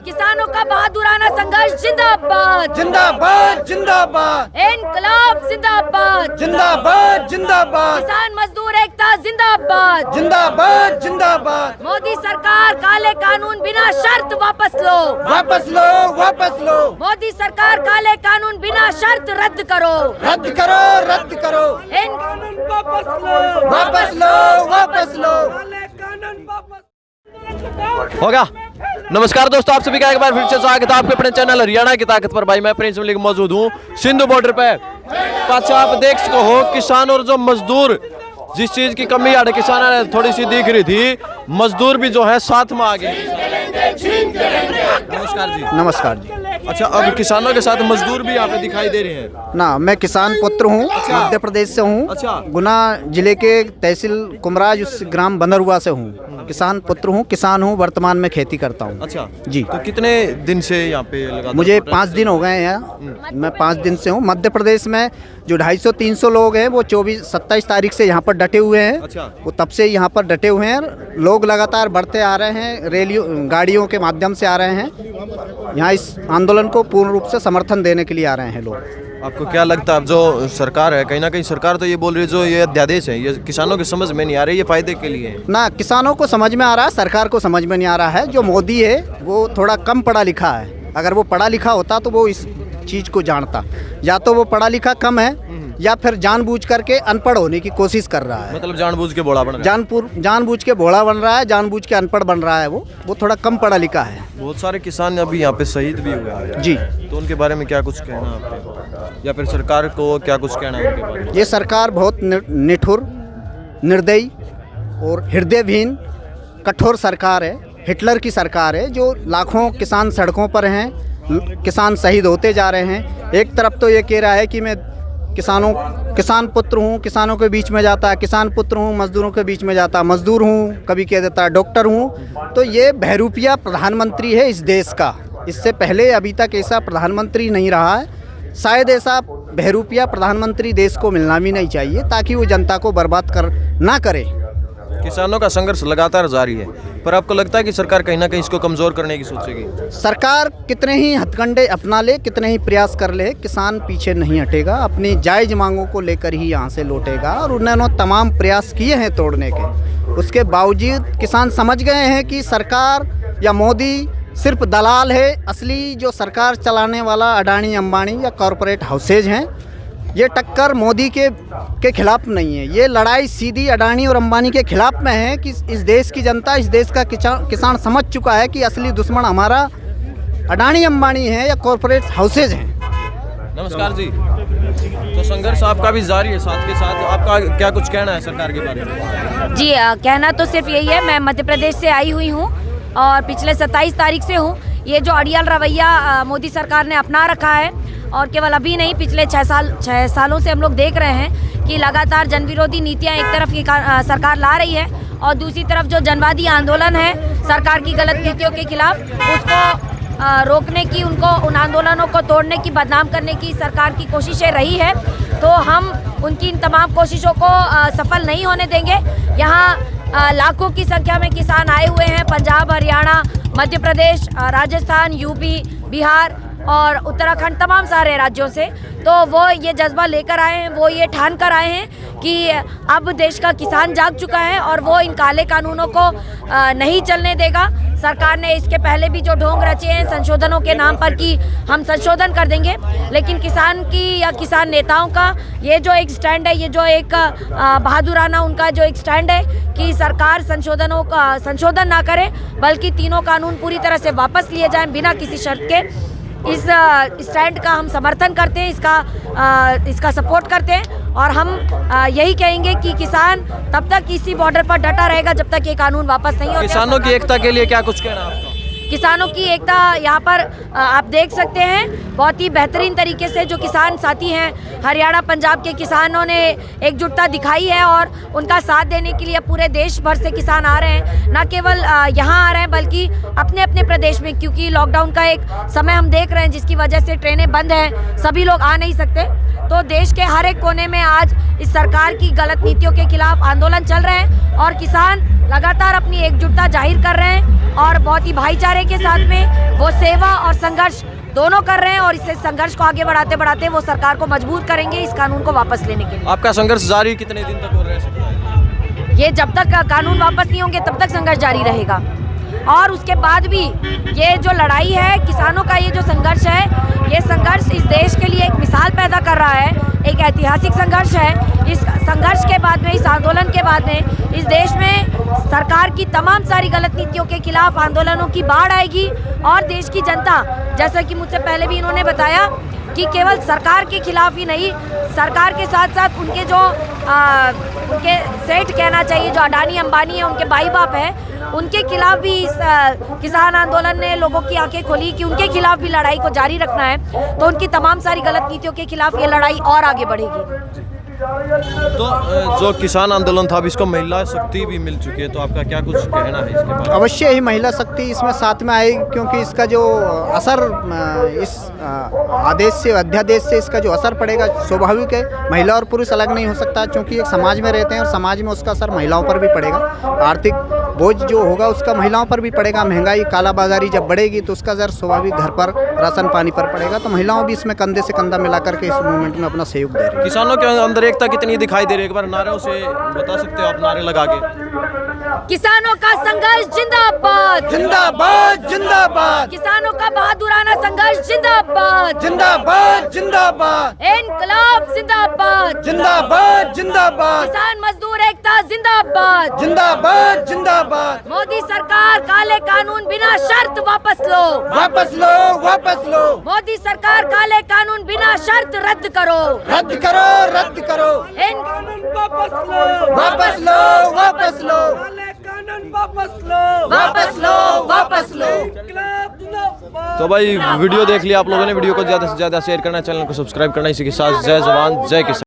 किसानों का बहादुराना संघर्ष जिंदाबाद जिंदाबाद जिंदाबाद, इनकलाब जिंदाबाद जिंदाबाद जिंदाबाद, किसान मजदूर एकता जिंदाबाद जिंदाबाद जिंदाबाद। मोदी सरकार काले कानून बिना शर्त वापस लो, वापस लो वापस लो, मोदी सरकार काले कानून बिना शर्त रद्द करो, रद्द करो रद्द करो, इन वापस लो वापस लो। हो गया। नमस्कार दोस्तों, आप सभी का एक बार फिर से स्वागत है आपके अपने चैनल हरियाणा की ताकत पर। भाई मैं प्रिंस मलिक मौजूद हूँ सिंधु बॉर्डर पे। पाछा आप देख सको हो किसान और जो मजदूर, जिस चीज की कमी आड़े किसान थोड़ी सी दिख रही थी, मजदूर भी जो है साथ में आ गए। नमस्कार जी। नमस्कार जी। अच्छा, अब किसानों के साथ मजदूर भी यहाँ पे दिखाई दे रहे हैं ना, मैं किसान पुत्र हूँ। अच्छा। मध्य प्रदेश से हूँ। अच्छा। गुना जिले के तहसील कुमराज उस ग्राम बंदरुआ से हूँ। किसान पुत्र हूँ, किसान हूँ, वर्तमान में खेती करता हूँ। अच्छा जी। तो कितने दिन से यहाँ पे लगातार? मुझे 5 दिन हो गए हैं। मैं 5 दिन से हूँ। मध्य प्रदेश में जो 250-300 लोग हैं वो 24-27 तारीख से यहाँ पर डटे हुए हैं। अच्छा। वो तब से यहाँ पर डटे हुए हैं। लोग लगातार बढ़ते आ रहे हैं, रेलियों गाड़ियों के माध्यम से आ रहे हैं। यहाँ इस आंदोलन को पूर्ण रूप से समर्थन देने के लिए आ रहे हैं लोग। आपको क्या लगता है, अब जो सरकार है, कहीं ना कहीं सरकार तो ये बोल रही है जो ये अध्यादेश है ये किसानों के समझ में नहीं आ रही, ये फायदे के लिए है ना? किसानों को समझ में आ रहा है, सरकार को समझ में नहीं आ रहा है। जो मोदी है वो थोड़ा कम पढ़ा लिखा है। अगर वो पढ़ा लिखा होता तो वो इस चीज़ को जानता। या तो वो पढ़ा लिखा कम है या फिर जानबूझ करके अनपढ़ होने की कोशिश कर रहा है। मतलब जानबूझ के भोला बन रहा है। जानबूझ के भोला बन रहा है, जानबूझ के अनपढ़ बन रहा है। वो थोड़ा कम पढ़ा लिखा है। बहुत सारे किसान अभी यहाँ पे शहीद भी हुए हैं जी। तो उनके बारे में क्या कुछ कहना है आपको, या फिर सरकार को क्या कुछ कहना है उनके बारे में? ये सरकार बहुत निठुर, निर्दयी और हृदयहीन कठोर सरकार है। हिटलर की सरकार है। जो लाखों किसान सड़कों पर हैं, किसान शहीद होते जा रहे हैं। एक तरफ तो ये कह रहा है कि मैं किसान पुत्र हूँ, किसानों के बीच में जाता है, किसान पुत्र हूँ, मजदूरों के बीच में जाता, मजदूर हूँ, कभी कह देता है डॉक्टर हूँ। तो ये बहरूपिया प्रधानमंत्री है इस देश का। इससे पहले अभी तक ऐसा प्रधानमंत्री नहीं रहा है। शायद ऐसा बहरूपिया प्रधानमंत्री देश को मिलना भी नहीं चाहिए, ताकि वो जनता को बर्बाद ना करे। किसानों का संघर्ष लगातार जारी है, पर आपको लगता है कि सरकार कहीं ना कहीं इसको कमजोर करने की सोचेगी? सरकार कितने ही हथकंडे अपना ले, कितने ही प्रयास कर ले, किसान पीछे नहीं हटेगा। अपनी जायज़ मांगों को लेकर ही यहाँ से लौटेगा। और उन्होंने तमाम प्रयास किए हैं तोड़ने के, उसके बावजूद किसान समझ गए हैं कि सरकार या मोदी सिर्फ दलाल है। असली जो सरकार चलाने वाला अडानी अंबानी या कॉरपोरेट हाउसेज हैं। ये टक्कर मोदी के खिलाफ नहीं है। ये लड़ाई सीधी अडानी और अंबानी के खिलाफ में है कि इस देश की जनता, इस देश का किसान समझ चुका है कि असली दुश्मन हमारा अडानी अंबानी है या कॉरपोरेट हाउसेज हैं। नमस्कार जी। तो संघर्ष आपका भी जारी है, साथ के साथ आपका क्या कुछ कहना है सरकार के बारे में? जी, कहना तो सिर्फ यही है। मैं मध्य प्रदेश से आई हुई हूँ और पिछले 27 तारीख से हूँ। ये जो अड़ियल रवैया मोदी सरकार ने अपना रखा है, और केवल अभी नहीं, पिछले 6 सालों से हम लोग देख रहे हैं कि लगातार जन विरोधी नीतियाँ एक तरफ की सरकार ला रही है और दूसरी तरफ जो जनवादी आंदोलन है सरकार की गलत नीतियों के खिलाफ, उसको रोकने की, उन आंदोलनों को तोड़ने की, बदनाम करने की सरकार की कोशिशें रही है। तो हम उनकी इन तमाम कोशिशों को सफल नहीं होने देंगे। यहाँ लाखों की संख्या में किसान आए हुए हैं, पंजाब, हरियाणा, मध्य प्रदेश, राजस्थान, यूपी, बिहार और उत्तराखंड, तमाम सारे राज्यों से। तो वो ये जज्बा लेकर आए हैं, वो ये ठान कर आए हैं कि अब देश का किसान जाग चुका है और वो इन काले कानूनों को नहीं चलने देगा। सरकार ने इसके पहले भी जो ढोंग रचे हैं संशोधनों के नाम पर कि हम संशोधन कर देंगे, लेकिन किसान की या किसान नेताओं का ये जो एक स्टैंड है, ये जो एक बहादुराना उनका जो एक स्टैंड है कि सरकार संशोधनों का संशोधन ना करे, बल्कि तीनों कानून पूरी तरह से वापस लिए जाएं बिना किसी शर्त के। इस स्टैंड का हम समर्थन करते हैं, इसका सपोर्ट करते हैं और हम यही कहेंगे कि किसान तब तक इसी बॉर्डर पर डटा रहेगा जब तक ये कानून वापस नहीं होता। किसानों की एकता के लिए क्या कुछ कहना आपका? किसानों की एकता यहाँ पर आप देख सकते हैं बहुत ही बेहतरीन तरीके से जो किसान साथी हैं हरियाणा पंजाब के किसानों ने एकजुटता दिखाई है और उनका साथ देने के लिए पूरे देश भर से किसान आ रहे हैं। न केवल यहाँ आ रहे हैं बल्कि अपने अपने प्रदेश में, क्योंकि लॉकडाउन का एक समय हम देख रहे हैं जिसकी वजह से ट्रेनें बंद हैं, सभी लोग आ नहीं सकते। तो देश के हर एक कोने में आज इस सरकार की गलत नीतियों के खिलाफ आंदोलन चल रहे हैं और किसान लगातार अपनी एकजुटता जाहिर कर रहे हैं और बहुत ही भाईचारे के साथ में वो सेवा और संघर्ष दोनों कर रहे हैं और इससे संघर्ष को आगे बढ़ाते बढ़ाते वो सरकार को मजबूत करेंगे इस कानून को वापस लेने के लिए। आपका संघर्ष जारी कितने दिन तक हो रहा है? ये जब तक कानून वापस नहीं होंगे तब तक संघर्ष जारी रहेगा और उसके बाद भी ये जो लड़ाई है, किसानों का ये जो संघर्ष है, ये संघर्ष इस देश के लिए एक मिसाल पैदा कर रहा है, एक ऐतिहासिक संघर्ष है। इस संघर्ष के बाद में, इस आंदोलन के बाद में इस देश में सरकार की तमाम सारी गलत नीतियों के खिलाफ आंदोलनों की बाढ़ आएगी और देश की जनता, जैसा कि मुझसे पहले भी इन्होंने बताया कि केवल सरकार के खिलाफ ही नहीं, सरकार के साथ साथ उनके जो उनके सेठ कहना चाहिए, जो अडानी अंबानी है, उनके भाई बाप है, उनके खिलाफ भी इस किसान आंदोलन ने लोगों की आंखें खोली कि उनके खिलाफ भी लड़ाई को जारी रखना है। तो उनकी तमाम सारी गलत नीतियों के खिलाफ ये लड़ाई और आगे बढ़ेगी। तो जो किसान आंदोलन था, अब इसको महिला शक्ति भी मिल चुकी है, तो आपका क्या कुछ कहना है इसके बारे में? अवश्य ही महिला शक्ति इसमें साथ में आएगी, क्योंकि इसका जो असर इस आदेश से, अध्यादेश से इसका जो असर पड़ेगा स्वाभाविक है। महिला और पुरुष अलग नहीं हो सकता, क्योंकि एक समाज में रहते हैं और समाज में उसका असर महिलाओं पर भी पड़ेगा। आर्थिक बोझ जो होगा उसका महिलाओं पर भी पड़ेगा। महंगाई, कालाबाजारी जब बढ़ेगी तो उसका असर स्वाभाविक घर पर, राशन पानी पर पड़ेगा। तो महिलाओं भी इसमें कंधे से कंधा मिला करके इस मूवमेंट में अपना सहयोग दे रही है। किसानों के अंदर एकता कितनी दिखाई दे रही है, एक बार नारों से बता सकते हो आप, नारे लगा के? किसानों का संघर्ष जिंदाबाद, जिंदाबाद जिंदाबाद, किसानों का बहादुराना संघर्ष जिंदाबाद, जिंदाबाद जिंदाबाद, इनकलाब जिंदाबाद, जिंदाबाद जिंदाबाद, किसान मजदूर एकता जिंदाबाद, जिंदाबाद जिंदाबाद। मोदी सरकार काले कानून बिना शर्त वापस लो, वापस लो, वापस लो, मोदी सरकार काले कानून बिना शर्त रद्द करो, रद्द करो, रद्द करो, इन वापस लो, वापस लो, वापस लो, वापस लो, वापस लो। तो भाई वीडियो देख लिया आप लोगों ने, वीडियो को ज़्यादा से ज़्यादा शेयर करना, चैनल को सब्सक्राइब करना। इसी के साथ जय जवान जय किसान।